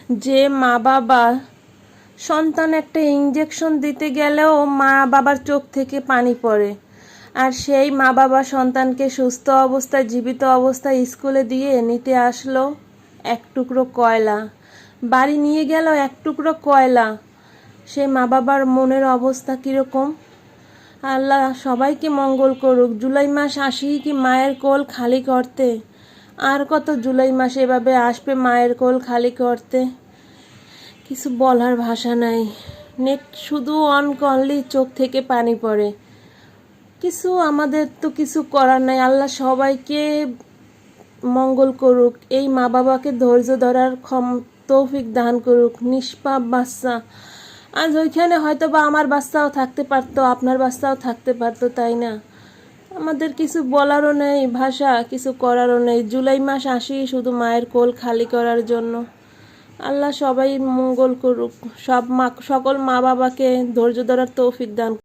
যে মা বাবা সন্তান একটা ইঞ্জেকশন দিতে গেলেও মা বাবার চোখ থেকে পানি পড়ে, আর সেই মা বাবা সন্তানকে সুস্থ অবস্থায় জীবিত অবস্থায় স্কুলে দিয়ে নিতে আসলো এক টুকরো কয়লা, বাড়ি নিয়ে গেল এক টুকরো কয়লা। সেই মা বাবার মনের অবস্থা কীরকম? আল্লাহ সবাইকে মঙ্গল করুক। জুলাই মাস আসেই কি মায়ের কোল খালি করতে? আর কত জুলাই মাস এভাবে আসবে মায়ের কোল খালি করতে? কিছু বলার ভাষা নাই। নেট শুধু অন করলেই চোখ থেকে পানি পড়ে। আমাদের তো কিছু করার নাই। আল্লাহ সবাইকে মঙ্গল করুক, এই মা বাবাকে ধৈর্য ধরার তৌফিক দান করুক। নিষ্পাপ বাচ্চা, আজ ওইখানে হয়তো বা আমার বাচ্চাও থাকতে পারতো, আপনার বাচ্চাও থাকতে পারতো, তাই না? আমাদের কিছু বলারও নেই ভাষা, কিছু করারও নেই। জুলাই মাস আসি শুধু মায়ের কোল খালি করার জন্য। আল্লাহ সবাই মঙ্গল করুক, সকল মা বাবাকে ধৈর্য ধরার তৌফিক দান।